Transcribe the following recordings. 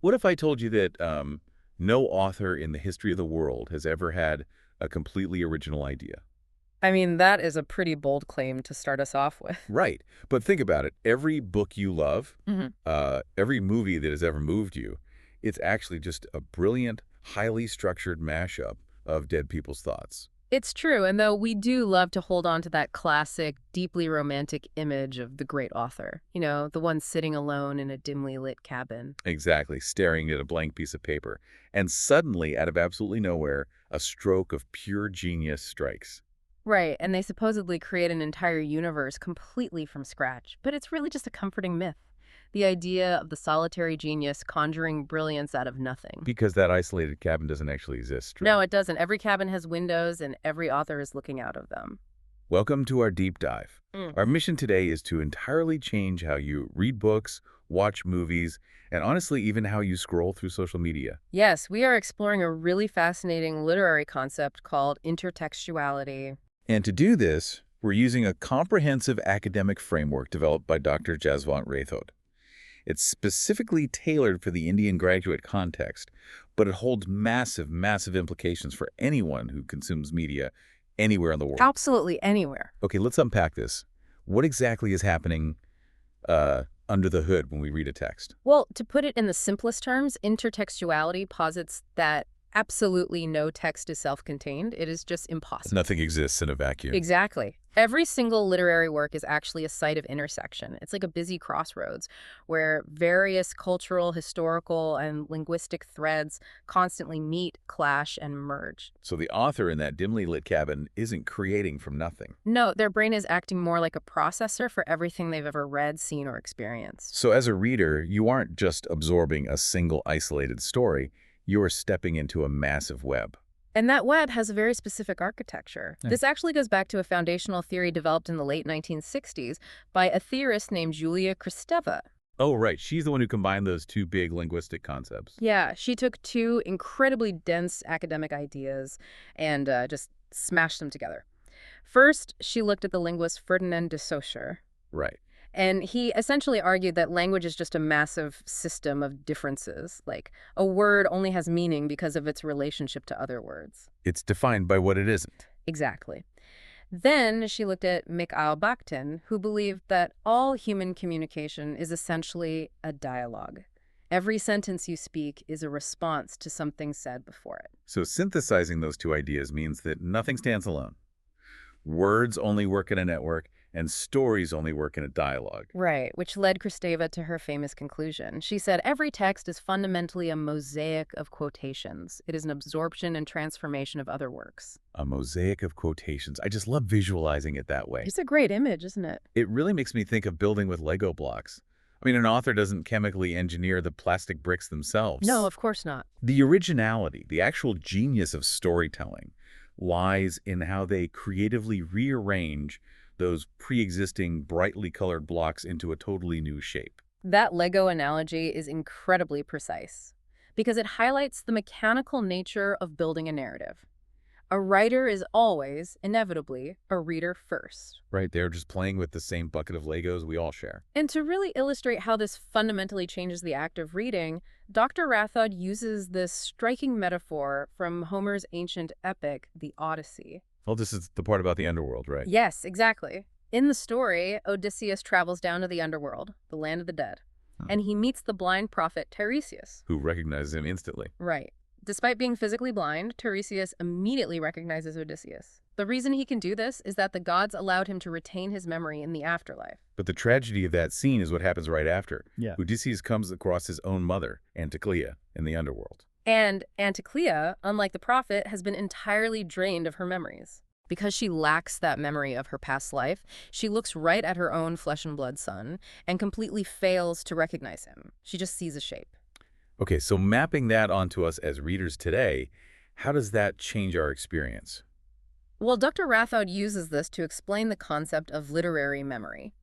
What if I told you that no author in the history of the world has ever had a completely original idea? I mean, that is a pretty bold claim to start us off with. Right. But think about it. Every book you love, Mhm. every movie that has ever moved you, it's actually just a brilliant, highly structured mashup of dead people's thoughts. It's true, and though we do love to hold on to that classic, deeply romantic image of the great author, the one sitting alone in a dimly lit cabin. Exactly, staring at a blank piece of paper. And suddenly, out of absolutely nowhere, a stroke of pure genius strikes. Right, and they supposedly create an entire universe completely from scratch, but it's really just a comforting myth. The idea of the solitary genius conjuring brilliance out of nothing. Because that isolated cabin doesn't actually exist, No, right? it doesn't. Every cabin has windows, and every author is looking out of them. Welcome to our deep dive. Mm. Our mission today is to entirely change how you read books, watch movies, and honestly, even how you scroll through social media. Yes, we are exploring a really fascinating literary concept called intertextuality. And to do this, we're using a comprehensive academic framework developed by Dr. Jasvant Rathod. It's specifically tailored for the Indian graduate context, but it holds massive, massive implications for anyone who consumes media anywhere in the world. Absolutely anywhere. Okay, let's unpack this. What exactly is happening under the hood when we read a text? Well, to put it in the simplest terms, intertextuality posits that absolutely no text is self-contained. It is just impossible. Nothing exists in a vacuum. Exactly. Every single literary work is actually a site of intersection. It's like a busy crossroads where various cultural, historical, and linguistic threads constantly meet, clash, and merge. So the author in that dimly lit cabin isn't creating from nothing. No, their brain is acting more like a processor for everything they've ever read, seen, or experienced. So as a reader, you aren't just absorbing a single isolated story, you are stepping into a massive web. And that web has a very specific architecture. Yeah. This actually goes back to a foundational theory developed in the late 1960s by a theorist named Julia Kristeva. Oh, right. She's the one who combined those two big linguistic concepts. Yeah, she took two incredibly dense academic ideas and just smashed them together. First, she looked at the linguist Ferdinand de Saussure, Right. and he essentially argued that language is just a massive system of differences. Like, a word only has meaning because of its relationship to other words. It's defined by what it isn't. Exactly. Then she looked at Mikhail Bakhtin, who believed that all human communication is essentially a dialogue. Every sentence you speak is a response to something said before it. So synthesizing those two ideas means that nothing stands alone. Words only work in a network, and stories only work in a dialogue. Right, which led Kristeva to her famous conclusion. She said, every text is fundamentally a mosaic of quotations. It is an absorption and transformation of other works. A mosaic of quotations. I just love visualizing it that way. It's a great image, isn't it? It really makes me think of building with Lego blocks. I mean, an author doesn't chemically engineer the plastic bricks themselves. No, of course not. The originality, the actual genius of storytelling, lies in how they creatively rearrange those pre-existing brightly colored blocks into a totally new shape. That Lego analogy is incredibly precise because it highlights the mechanical nature of building a narrative. A writer is always, inevitably, a reader first. Right, they're just playing with the same bucket of Legos we all share. And to really illustrate how this fundamentally changes the act of reading, Dr. Rathod uses this striking metaphor from Homer's ancient epic, the Odyssey. Well, this is the part about the underworld, right? Yes, exactly. In the story, Odysseus travels down to the underworld, the land of the dead, and he meets the blind prophet Tiresias. Who recognizes him instantly. Right. Despite being physically blind, Tiresias immediately recognizes Odysseus. The reason he can do this is that the gods allowed him to retain his memory in the afterlife. But the tragedy of that scene is what happens right after. Yeah. Odysseus comes across his own mother, Anticlea, in the underworld. And Anticlea, unlike the prophet, has been entirely drained of her memories. Because she lacks that memory of her past life, she looks right at her own flesh and blood son and completely fails to recognize him. She just sees a shape. Okay, so mapping that onto us as readers today, how does that change our experience? Well, Dr. Rathod uses this to explain the concept of literary memory.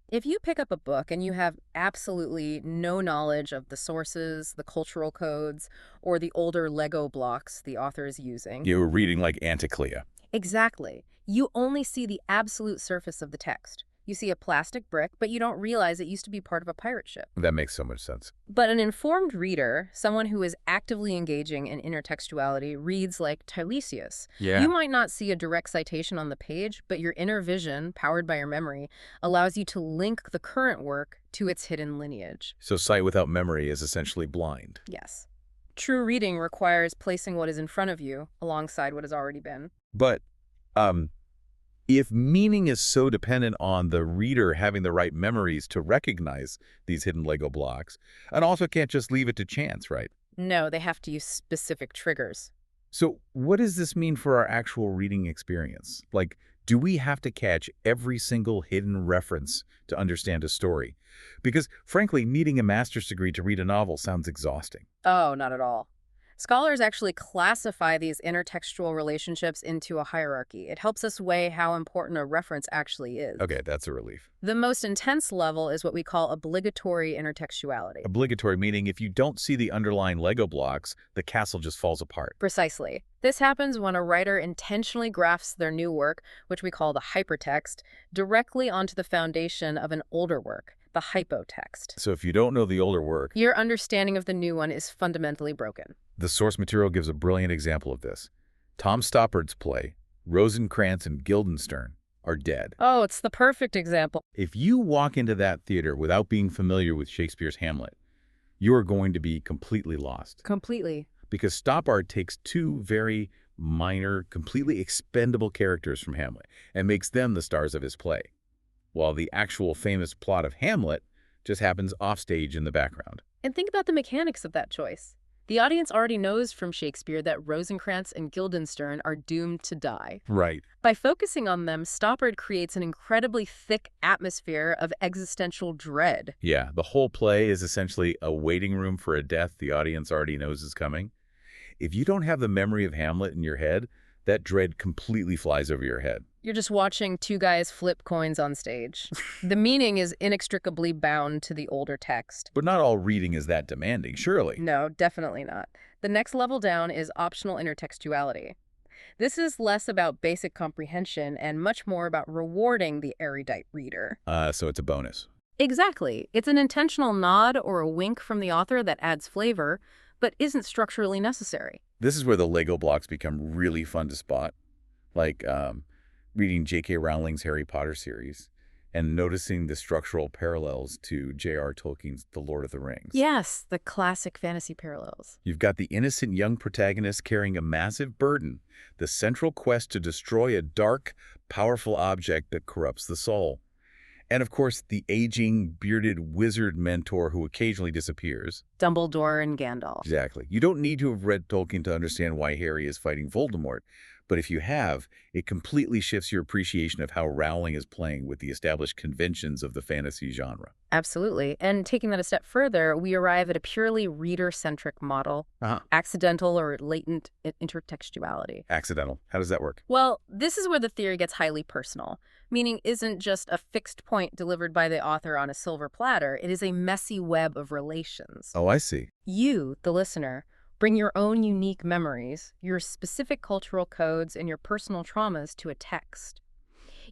If you pick up a book and you have absolutely no knowledge of the sources, the cultural codes, or the older Lego blocks the author is using. You were reading like Anticlea. Exactly. You only see the absolute surface of the text. You see a plastic brick, but you don't realize it used to be part of a pirate ship. That makes so much sense. But an informed reader, someone who is actively engaging in intertextuality, reads like Tiresias. Yeah. You might not see a direct citation on the page, but your inner vision, powered by your memory, allows you to link the current work to its hidden lineage. So sight without memory is essentially blind. Yes. True reading requires placing what is in front of you alongside what has already been. But if meaning is so dependent on the reader having the right memories to recognize these hidden Lego blocks, an author can't just leave it to chance, right? No, they have to use specific triggers. So what does this mean for our actual reading experience? Like, do we have to catch every single hidden reference to understand a story? Because, frankly, needing a master's degree to read a novel sounds exhausting. Oh, not at all. Scholars actually classify these intertextual relationships into a hierarchy. It helps us weigh how important a reference actually is. Okay, that's a relief. The most intense level is what we call obligatory intertextuality. Obligatory meaning if you don't see the underlying Lego blocks, the castle just falls apart. Precisely. This happens when a writer intentionally grafts their new work, which we call the hypertext, directly onto the foundation of an older work, the hypotext. So if you don't know the older work, Your understanding of the new one is fundamentally broken. the source material gives a brilliant example of this. Tom Stoppard's play, Rosencrantz and Guildenstern, are dead. Oh, it's the perfect example. If you walk into that theater without being familiar with Shakespeare's Hamlet, you are going to be completely lost. Completely. Because Stoppard takes two very minor, completely expendable characters from Hamlet and makes them the stars of his play, while the actual famous plot of Hamlet just happens offstage in the background. And think about the mechanics of that choice. The audience already knows from Shakespeare that Rosencrantz and Guildenstern are doomed to die. Right. By focusing on them, Stoppard creates an incredibly thick atmosphere of existential dread. Yeah, the whole play is essentially a waiting room for a death the audience already knows is coming. If you don't have the memory of Hamlet in your head, that dread completely flies over your head. You're just watching two guys flip coins on stage. The meaning is inextricably bound to the older text. But not all reading is that demanding, surely. No, definitely not. The next level down is optional intertextuality. This is less about basic comprehension and much more about rewarding the erudite reader. So it's a bonus. Exactly. It's an intentional nod or a wink from the author that adds flavor, but isn't structurally necessary. This is where the Lego blocks become really fun to spot. Like reading J.K. Rowling's Harry Potter series and noticing the structural parallels to J.R. Tolkien's The Lord of the Rings. Yes, the classic fantasy parallels. You've got the innocent young protagonist carrying a massive burden, the central quest to destroy a dark, powerful object that corrupts the soul. And of course, the aging, bearded wizard mentor who occasionally disappears. Dumbledore and Gandalf. Exactly. You don't need to have read Tolkien to understand why Harry is fighting Voldemort. But if you have, it completely shifts your appreciation of how Rowling is playing with the established conventions of the fantasy genre. Absolutely. And taking that a step further, we arrive at a purely reader-centric model, accidental or latent intertextuality. Accidental. How does that work? Well, this is where the theory gets highly personal. Meaning isn't just a fixed point delivered by the author on a silver platter. It is a messy web of relations. Oh, I see. You, the listener, bring your own unique memories, your specific cultural codes, and your personal traumas to a text.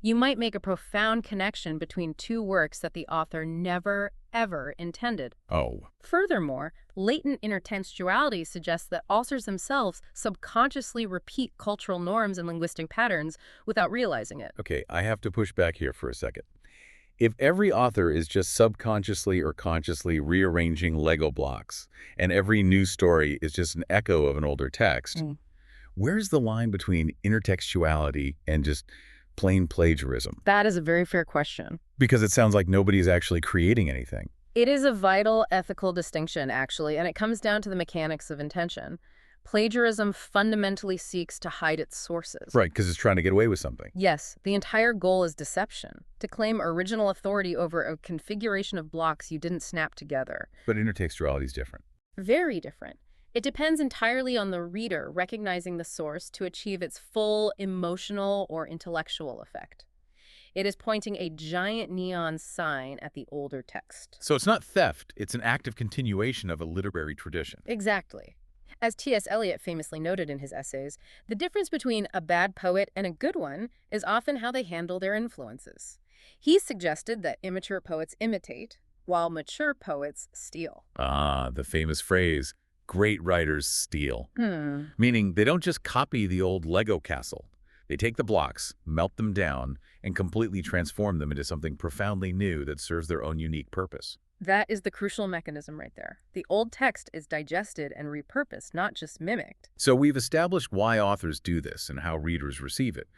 You might make a profound connection between two works that the author never, ever intended. Oh. Furthermore, latent intertextuality suggests that authors themselves subconsciously repeat cultural norms and linguistic patterns without realizing it. Okay, I have to push back here for a second. If every author is just subconsciously or consciously rearranging Lego blocks, and every new story is just an echo of an older text, where's the line between intertextuality and just plain plagiarism? That is a very fair question. Because it sounds like nobody is actually creating anything. It is a vital ethical distinction, actually, and it comes down to the mechanics of intention. Plagiarism fundamentally seeks to hide its sources. Right, because it's trying to get away with something. Yes, the entire goal is deception, to claim original authority over a configuration of blocks you didn't snap together. But intertextuality is different. Very different. It depends entirely on the reader recognizing the source to achieve its full emotional or intellectual effect. It is pointing a giant neon sign at the older text. So it's not theft, it's an active continuation of a literary tradition. Exactly. As T.S. Eliot famously noted in his essays, the difference between a bad poet and a good one is often how they handle their influences. He suggested that immature poets imitate, while mature poets steal. Ah, the famous phrase, great writers steal. Hmm. Meaning they don't just copy the old Lego castle. They take the blocks, melt them down, and completely transform them into something profoundly new that serves their own unique purpose. That is the crucial mechanism right there. The old text is digested and repurposed, not just mimicked. So we've established why authors do this and how readers receive it.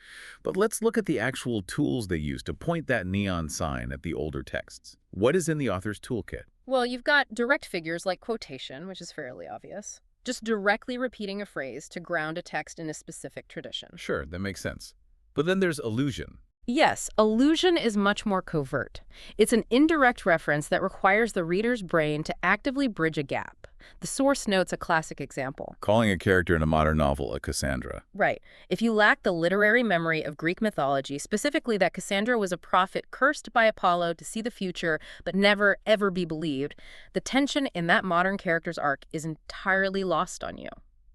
But let's look at the actual tools they use to point that neon sign at the older texts. What is in the author's toolkit? Well, you've got direct figures like quotation, which is fairly obvious. Just directly repeating a phrase to ground a text in a specific tradition. Sure, that makes sense. But then there's allusion. Yes, allusion is much more covert. It's an indirect reference that requires the reader's brain to actively bridge a gap. The source note's a classic example. Calling a character in a modern novel a Cassandra. Right. If you lack the literary memory of Greek mythology, specifically that Cassandra was a prophet cursed by Apollo to see the future but never, ever be believed, the tension in that modern character's arc is entirely lost on you.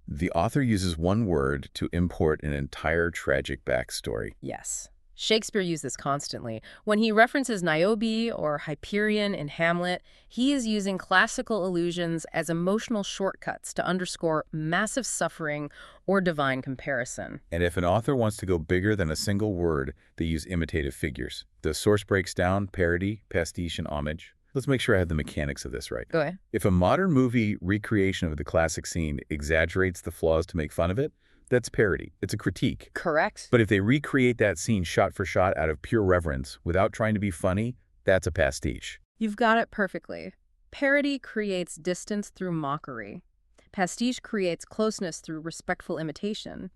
The author uses one word to import an entire tragic backstory. Yes. Shakespeare used this constantly. When he references Niobe or Hyperion in Hamlet, he is using classical allusions as emotional shortcuts to underscore massive suffering or divine comparison. And if an author wants to go bigger than a single word, they use imitative figures. The source breaks down parody, pastiche, and homage. Let's make sure I have the mechanics of this right. Go ahead. If a modern movie recreation of the classic scene exaggerates the flaws to make fun of it, that's parody. It's a critique. Correct. But if they recreate that scene shot for shot out of pure reverence without trying to be funny, that's a pastiche. You've got it perfectly. Parody creates distance through mockery. Pastiche creates closeness through respectful imitation.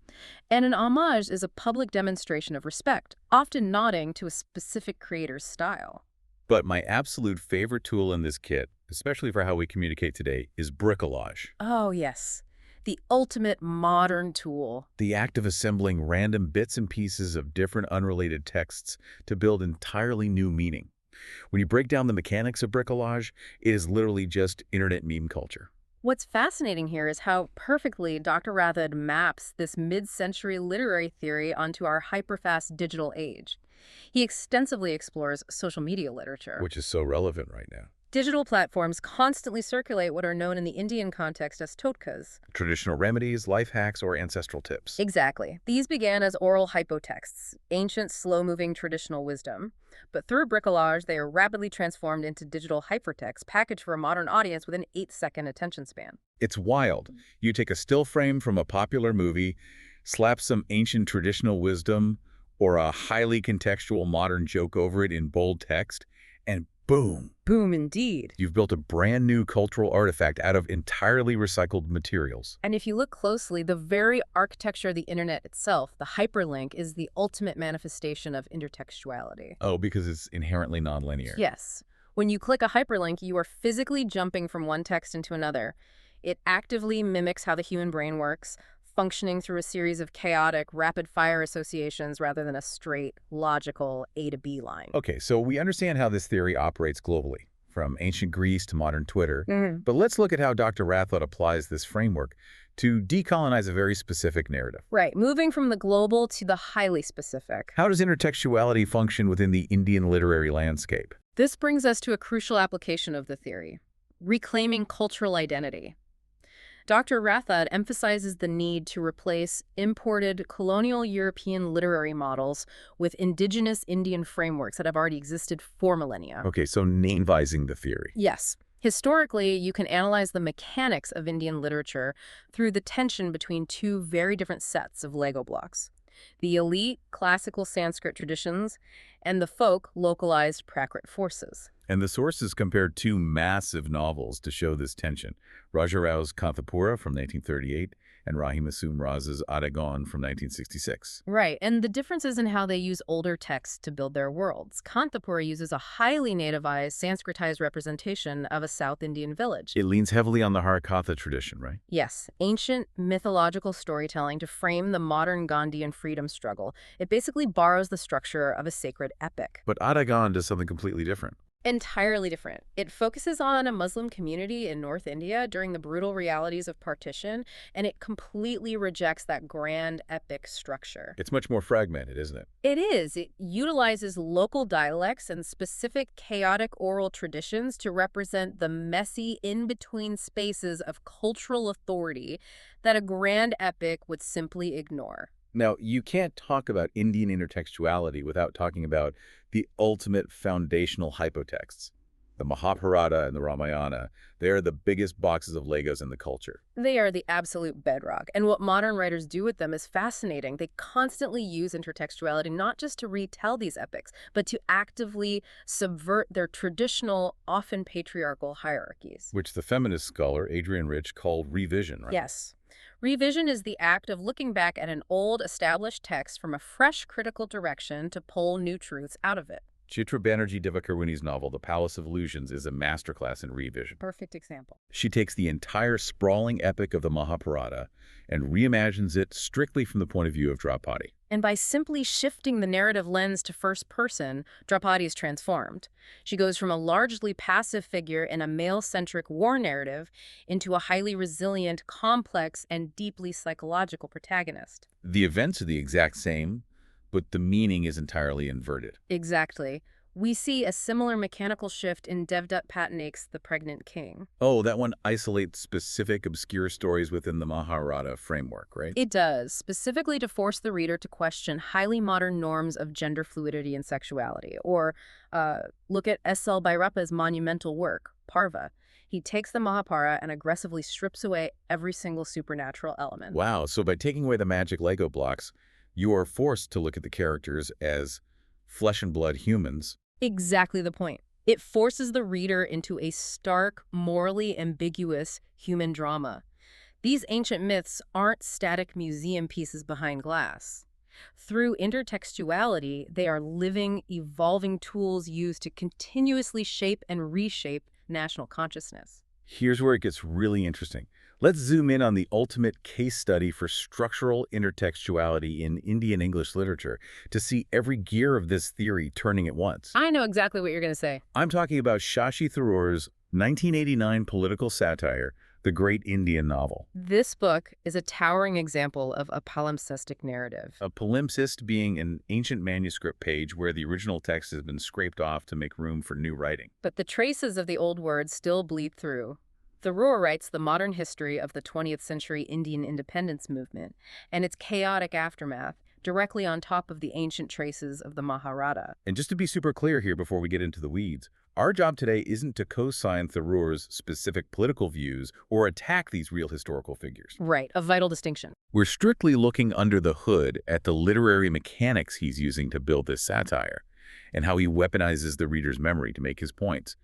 And an homage is a public demonstration of respect, often nodding to a specific creator's style. But my absolute favorite tool in this kit, especially for how we communicate today, is bricolage. Oh, yes. The ultimate modern tool. The act of assembling random bits and pieces of different unrelated texts to build entirely new meaning. When you break down the mechanics of bricolage, it is literally just internet meme culture. What's fascinating here is how perfectly Dr. Rathod maps this mid-century literary theory onto our hyperfast digital age. He extensively explores social media literature. Which is so relevant right now. Digital platforms constantly circulate what are known in the Indian context as totkas. Traditional remedies, life hacks, or ancestral tips. Exactly. These began as oral hypotexts, ancient, slow-moving traditional wisdom. But through bricolage, they are rapidly transformed into digital hypertexts packaged for a modern audience with an 8-second attention span. It's wild. You take a still frame from a popular movie, slap some ancient traditional wisdom, or a highly contextual modern joke over it in bold text, and boom. Boom indeed. You've built a brand new cultural artifact out of entirely recycled materials. And if you look closely, the very architecture of the internet itself, the hyperlink, is the ultimate manifestation of intertextuality. Oh, because it's inherently nonlinear. Yes. When you click a hyperlink, you are physically jumping from one text into another. It actively mimics how the human brain works, functioning through a series of chaotic, rapid-fire associations rather than a straight, logical A to B line. Okay, so we understand how this theory operates globally, from ancient Greece to modern Twitter. But let's look at how Dr. Rathod applies this framework to decolonize a very specific narrative. Right, moving from the global to the highly specific. How does intertextuality function within the Indian literary landscape? This brings us to a crucial application of the theory: reclaiming cultural identity. Dr. Rathod emphasizes the need to replace imported colonial European literary models with indigenous Indian frameworks that have already existed for millennia. Okay, so name-vising the theory. Yes. Historically, you can analyze the mechanics of Indian literature through the tension between two very different sets of Lego blocks: the elite classical Sanskrit traditions and the folk localized Prakrit forces. And the sources compared two massive novels to show this tension: Rajarau's Kanthapura from 1938 and Rahima Sumraz's Adagon from 1966. Right, and the differences in how they use older texts to build their worlds. Kanthapura uses a highly nativized, Sanskritized representation of a South Indian village. It leans heavily on the Harakatha tradition, right? Yes, ancient mythological storytelling to frame the modern Gandhian freedom struggle. It basically borrows the structure of a sacred epic. But Adagon does something completely different. Entirely different. It focuses on a Muslim community in North India during the brutal realities of partition, and it completely rejects that grand epic structure. It's much more fragmented, isn't it? It is. It utilizes local dialects and specific chaotic oral traditions to represent the messy in-between spaces of cultural authority that a grand epic would simply ignore. Now, you can't talk about Indian intertextuality without talking about the ultimate foundational hypotexts. The Mahabharata and the Ramayana, they are the biggest boxes of Legos in the culture. They are the absolute bedrock, and what modern writers do with them is fascinating. They constantly use intertextuality not just to retell these epics, but to actively subvert their traditional, often patriarchal hierarchies. Which the feminist scholar Adrienne Rich called revision, right? Yes. Revision is the act of looking back at an old, established text from a fresh critical direction to pull new truths out of it. Chitra Banerjee Divakaruni's novel The Palace of Illusions is a masterclass in revision. Perfect example. She takes the entire sprawling epic of the Mahabharata and reimagines it strictly from the point of view of Draupadi. And by simply shifting the narrative lens to first person, Draupadi is transformed. She goes from a largely passive figure in a male-centric war narrative into a highly resilient, complex, and deeply psychological protagonist. The events are the exact same, but the meaning is entirely inverted. Exactly. We see a similar mechanical shift in Devdutt Patnaik's The Pregnant King. Oh, that one isolates specific obscure stories within the Mahabharata framework, right? It does, specifically to force the reader to question highly modern norms of gender fluidity and sexuality. Or look at S.L. Bhairappa's monumental work, Parva. He takes the Mahabharata and aggressively strips away every single supernatural element. Wow, so by taking away the magic Lego blocks, you are forced to look at the characters as flesh and blood humans. Exactly the point. It forces the reader into a stark, morally ambiguous human drama. These ancient myths aren't static museum pieces behind glass. Through intertextuality, they are living, evolving tools used to continuously shape and reshape national consciousness. Here's where it gets really interesting. Let's zoom in on the ultimate case study for structural intertextuality in Indian English literature to see every gear of this theory turning at once. I know exactly what you're going to say. I'm talking about Shashi Tharoor's 1989 political satire, The Great Indian Novel. This book is a towering example of a palimpsestic narrative. A palimpsest being an ancient manuscript page where the original text has been scraped off to make room for new writing. But the traces of the old words still bleed through. Tharoor writes the modern history of the 20th century Indian independence movement and its chaotic aftermath directly on top of the ancient traces of the Mahabharata. And just to be super clear here before we get into the weeds, our job today isn't to co-sign Tharoor's specific political views or attack these real historical figures. Right, a vital distinction. We're strictly looking under the hood at the literary mechanics he's using to build this satire and how he weaponizes the reader's memory to make his points.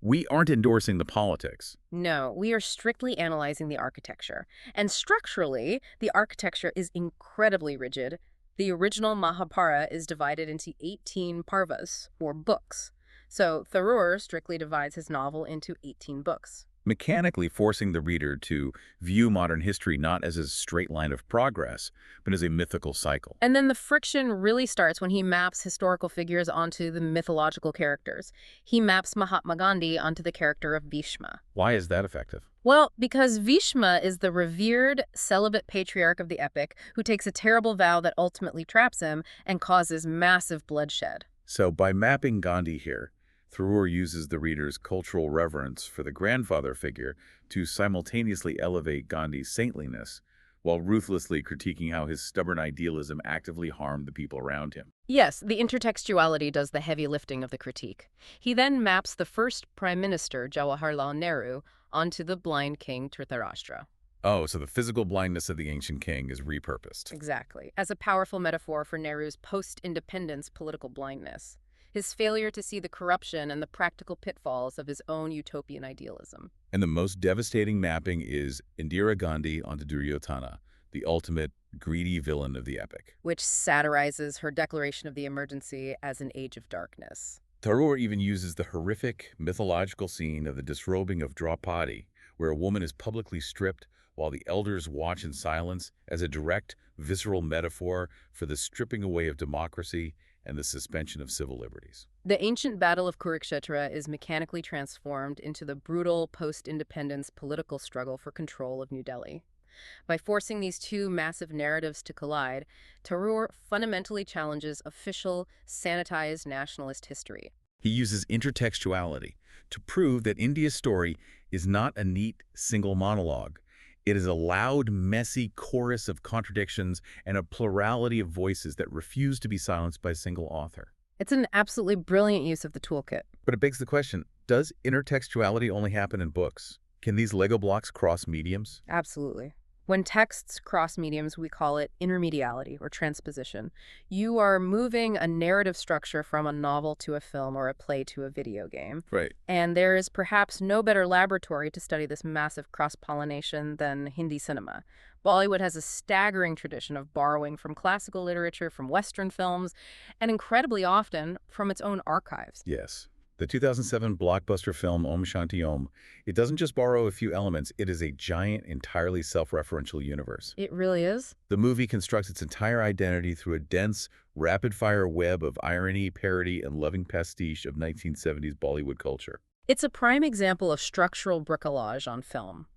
We aren't endorsing the politics. No, we are strictly analyzing the architecture. And structurally, the architecture is incredibly rigid. The original Mahabharata is divided into 18 parvas, or books. So Tharoor strictly divides his novel into 18 books. Mechanically forcing the reader to view modern history not as a straight line of progress, but as a mythical cycle. And then the friction really starts when he maps historical figures onto the mythological characters. He maps Mahatma Gandhi onto the character of Bhishma. Why is that effective? Well, because Bhishma is the revered, celibate patriarch of the epic who takes a terrible vow that ultimately traps him and causes massive bloodshed. So by mapping Gandhi here, Tharoor uses the reader's cultural reverence for the grandfather figure to simultaneously elevate Gandhi's saintliness, while ruthlessly critiquing how his stubborn idealism actively harmed the people around him. Yes, the intertextuality does the heavy lifting of the critique. He then maps the first Prime Minister, Jawaharlal Nehru, onto the blind king Dhritarashtra. Oh, so the physical blindness of the ancient king is repurposed. Exactly, as a powerful metaphor for Nehru's post-independence political blindness. His failure to see the corruption and the practical pitfalls of his own utopian idealism. And the most devastating mapping is Indira Gandhi onto Duryodhana, the ultimate greedy villain of the epic, which satirizes her declaration of the emergency as an age of darkness. Tharoor even uses the horrific mythological scene of the disrobing of Draupadi, where a woman is publicly stripped while the elders watch in silence, as a direct, visceral metaphor for the stripping away of democracy and the suspension of civil liberties. The ancient Battle of Kurukshetra is mechanically transformed into the brutal post-independence political struggle for control of New Delhi. By forcing these two massive narratives to collide, Tharoor fundamentally challenges official, sanitized nationalist history. He uses intertextuality to prove that India's story is not a neat, single monologue. It is a loud, messy chorus of contradictions and a plurality of voices that refuse to be silenced by a single author. It's an absolutely brilliant use of the toolkit. But it begs the question, does intertextuality only happen in books? Can these Lego blocks cross mediums? Absolutely. When texts cross mediums, we call it intermediality or transposition. You are moving a narrative structure from a novel to a film or a play to a video game. Right. And there is perhaps no better laboratory to study this massive cross-pollination than Hindi cinema. Bollywood has a staggering tradition of borrowing from classical literature, from Western films, and incredibly often from its own archives. Yes. The 2007 blockbuster film Om Shanti Om, it doesn't just borrow a few elements, it is a giant, entirely self-referential universe. It really is. The movie constructs its entire identity through a dense, rapid-fire web of irony, parody, and loving pastiche of 1970s Bollywood culture. It's a prime example of structural bricolage on film.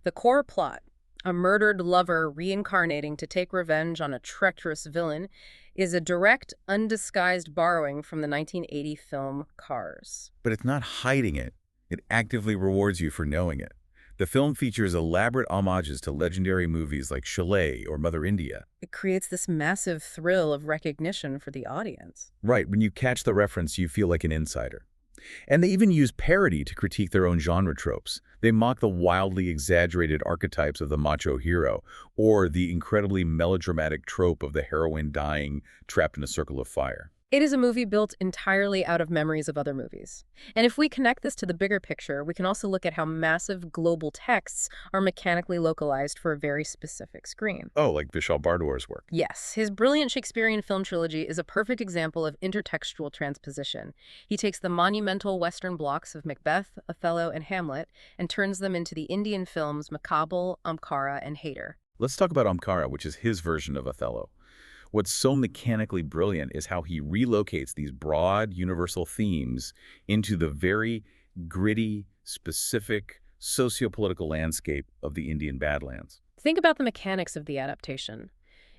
The core plot, a murdered lover reincarnating to take revenge on a treacherous villain, is a direct, undisguised borrowing from the 1980 film Cars. But it's not hiding it. It actively rewards you for knowing it. The film features elaborate homages to legendary movies like Chalet or Mother India. It creates this massive thrill of recognition for the audience. Right, when you catch the reference, you feel like an insider. And they even use parody to critique their own genre tropes. They mock the wildly exaggerated archetypes of the macho hero, or the incredibly melodramatic trope of the heroine dying, trapped in a circle of fire. It is a movie built entirely out of memories of other movies. And if we connect this to the bigger picture, we can also look at how massive global texts are mechanically localized for a very specific screen. Oh, like Vishal Bhardwaj's work. Yes, his brilliant Shakespearean film trilogy is a perfect example of intertextual transposition. He takes the monumental Western blocks of Macbeth, Othello, and Hamlet and turns them into the Indian films Makabal, Omkara, and Hayter. Let's talk about Omkara, which is his version of Othello. What's so mechanically brilliant is how he relocates these broad, universal themes into the very gritty, specific, socio-political landscape of the Indian Badlands. Think about the mechanics of the adaptation.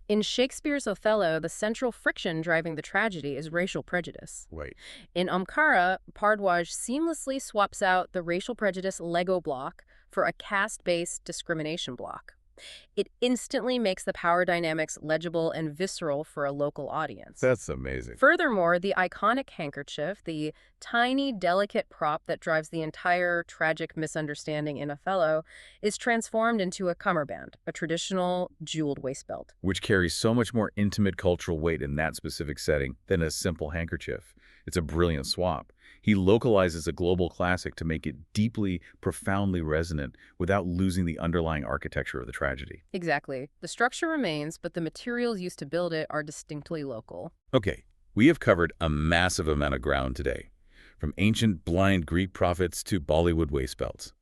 In Shakespeare's Othello, the central friction driving the tragedy is racial prejudice. Right. In Omkara, Bhardwaj seamlessly swaps out the racial prejudice Lego block for a caste-based discrimination block. It instantly makes the power dynamics legible and visceral for a local audience. That's amazing. Furthermore, the iconic handkerchief, the tiny, delicate prop that drives the entire tragic misunderstanding in Othello, is transformed into a cummerbund, a traditional jeweled waist belt. Which carries so much more intimate cultural weight in that specific setting than a simple handkerchief. It's a brilliant swap. He localizes a global classic to make it deeply, profoundly resonant without losing the underlying architecture of the tragedy. Exactly. The structure remains, but the materials used to build it are distinctly local. Okay, we have covered a massive amount of ground today, from ancient blind Greek prophets to Bollywood waist belts.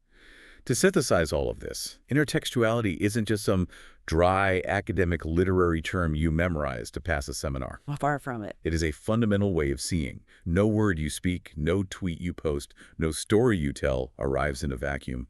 To synthesize all of this, intertextuality isn't just some dry, academic, literary term you memorize to pass a seminar. Far from it. It is a fundamental way of seeing. No word you speak, no tweet you post, no story you tell arrives in a vacuum.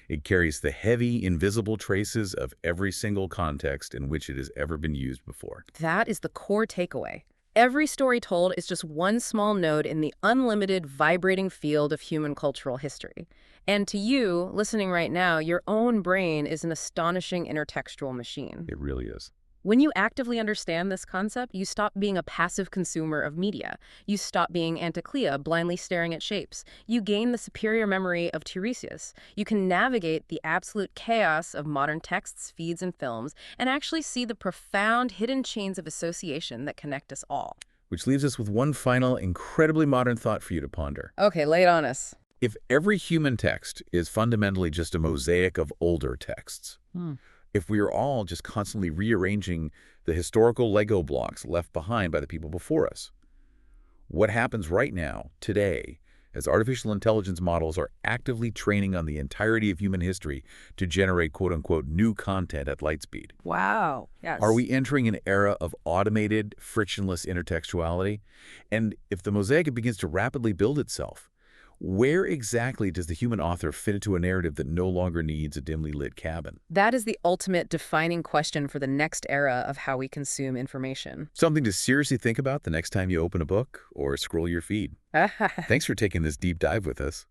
It carries the heavy, invisible traces of every single context in which it has ever been used before. That is the core takeaway. Every story told is just one small node in the unlimited, vibrating field of human cultural history. And to you, listening right now, your own brain is an astonishing intertextual machine. It really is. When you actively understand this concept, you stop being a passive consumer of media. You stop being Anticlea, blindly staring at shapes. You gain the superior memory of Tiresias. You can navigate the absolute chaos of modern texts, feeds, and films, and actually see the profound hidden chains of association that connect us all. Which leaves us with one final, incredibly modern thought for you to ponder. Okay, lay it on us. If every human text is fundamentally just a mosaic of older texts, if we are all just constantly rearranging the historical Lego blocks left behind by the people before us, what happens right now, today, as artificial intelligence models are actively training on the entirety of human history to generate quote-unquote new content at light speed. Wow. Are Yes. we entering an era of automated, frictionless intertextuality? And if the mosaic begins to rapidly build itself, where exactly does the human author fit into a narrative that no longer needs a dimly lit cabin? That is the ultimate defining question for the next era of how we consume information. Something to seriously think about the next time you open a book or scroll your feed. Thanks for taking this deep dive with us.